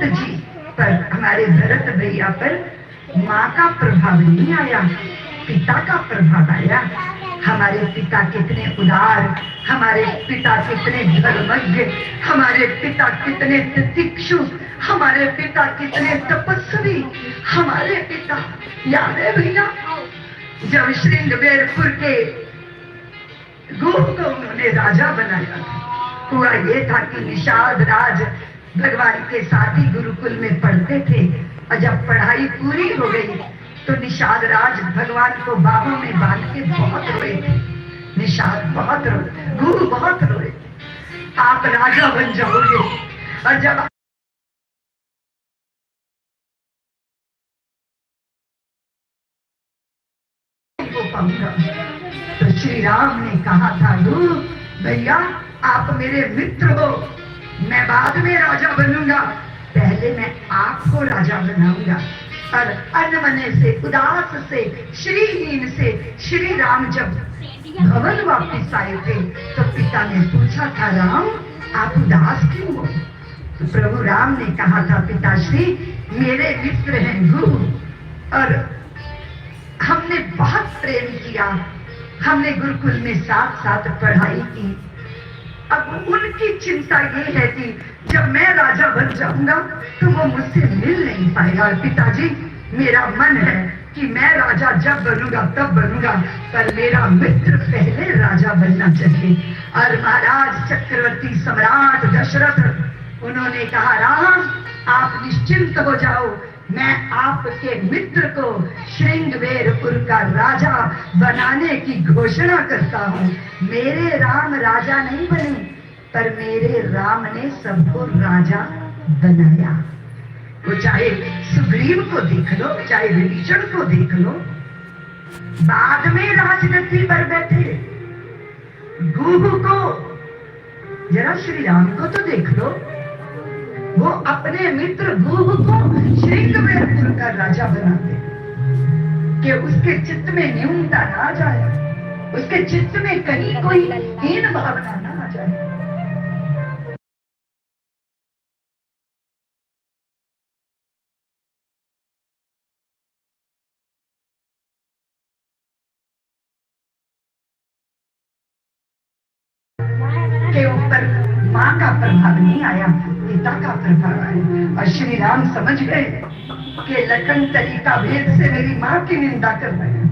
जी पर, हमारे भरत भैया पर माँ का प्रभाव नहीं आया, पिता का प्रभाव आया। हमारे पिता कितने उदार, हमारे पिता कितने धर्मज्ञ, हमारे पिता कितने तितिक्षु, हमारे पिता कितने तपस्वी, हमारे पिता। याद है भैया जब श्रृंगवेरपुर के गुरु को उन्होंने राजा बनाया, हुआ ये था कि निषाद राज भगवान के साथ ही गुरुकुल में पढ़ते थे, और जब पढ़ाई पूरी हो गई तो निषाद राज भगवान को बाहों में बांध के बहुत रोए थे। निषाद बहुत रोए, गुरु बहुत रोए, आप राजा बन जाओगे। और जब पाऊंगा तो श्री राम ने कहा था, गुरु भैया आप मेरे मित्र हो, मैं बाद में राजा बनूंगा, पहले मैं आपको राजा बनाऊंगा। और अनमने से, उदास से, श्रीहीन से श्री राम जब भवन वापिस आए थे तो पिता ने पूछा था, राम आप उदास क्यों हो? तो प्रभु राम ने कहा था, पिताश्री मेरे मित्र हैं गुरु, और हमने बहुत प्रेम किया, हमने गुरुकुल में साथ साथ पढ़ाई की। अब उनकी चिंता ये है कि जब मैं राजा बन जाऊंगा तो वो मुझसे मिल नहीं पाएगा। और पिताजी मेरा मन है कि मैं राजा जब बनूंगा तब बनूंगा, पर मेरा मित्र पहले राजा बनना चाहिए। और महाराज चक्रवर्ती सम्राट दशरथ उन्होंने कहा, राम आप निश्चिंत हो जाओ, मैं आपके मित्र को श्रृंगवेरपुर का राजा बनाने की घोषणा करता हूँ। मेरे राम राजा नहीं बने, पर मेरे राम ने सबको राजा बनाया। वो चाहे सुग्रीव को देख लो, चाहे विभीषण को देख लो, बाद में राजगद्दी पर बैठे। गुरु को, जरा श्री राम को तो देख लो, वो अपने मित्र गुरु को श्रृंगवेरपुर का राजा बनाते कि उसके चित्त में न्यूनता ना जाए, उसके चित्त में कहीं कोई हीन भावना ना आ जाए। के ऊपर माँ का प्रभाव नहीं आया, पिता का प्रभाव आया। और श्री राम समझ गए कि लखन तरीका भेद से मेरी माँ की निंदा कर रहे हैं।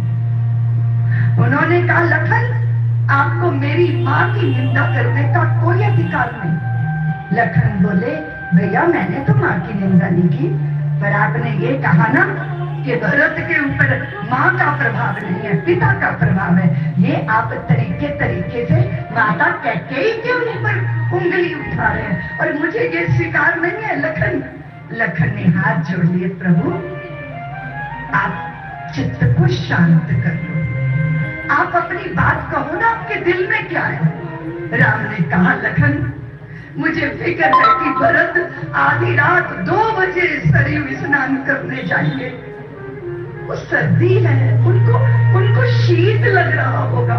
उन्होंने कहा, लखन आपको मेरी माँ की निंदा करने का कोई अधिकार नहीं। लखन बोले, भैया मैंने तो माँ की निंदा नहीं की, पर आपने ये कहा ना कि भरत के ऊपर माँ का प्रभाव नहीं है, पिता का प्रभाव है। ये आप तरीके से माता कैकेयी के ऊपर उंगली उठा रहे हैं, और मुझे ये स्वीकार नहीं है। लखन ने हाथ जोड़ लिए, प्रभु आप चित्त को शांत कर लो, आप अपनी बात कहो ना, आपके दिल में क्या है? राम ने कहा, लखन मुझे फिक्र है कि भरत आधी रात 2 बजे सरयू स्नान करने जाएंगे। वो सर्दी है, उनको शीत लग रहा होगा।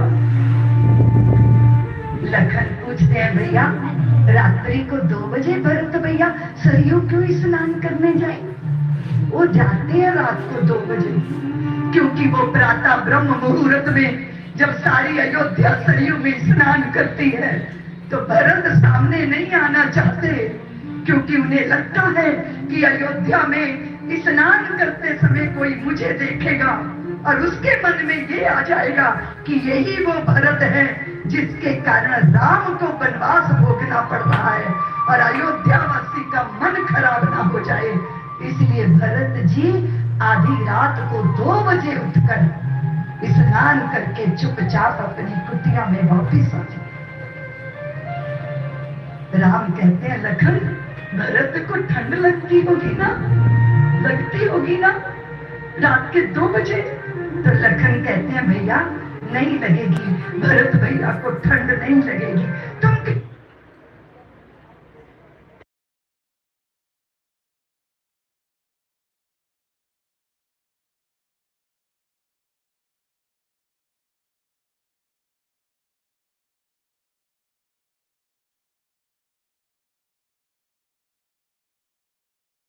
लखन पूछते हैं, भैया रात्रि को 2 बजे भरत भैया सरयू क्यों स्नान करने जाए? वो जाते हैं रात को 2 बजे, क्योंकि वो प्रातः ब्रह्म मुहूर्त में जब सारी अयोध्या सरयू में स्नान करती है तो भरत सामने नहीं आना चाहते, क्योंकि उन्हें लगता है कि अयोध्या में स्नान करते समय कोई मुझे देखेगा और उसके मन में ये आ जाएगा कि यही वो भरत है जिसके कारण राम को वनवास भोगना पड़ रहा है, और अयोध्यावासी का मन खराब ना हो जाए। इसलिए भरत जी आधी रात को 2 बजे उठकर स्नान करके चुपचाप अपनी कुटिया में वापिस आ जाए। राम कहते हैं, लखन भरत को ठंड लगती होगी ना, रात के 2 बजे? तो लखन कहते हैं, भैया नहीं लगेगी, भरत भैया को ठंड नहीं लगेगी।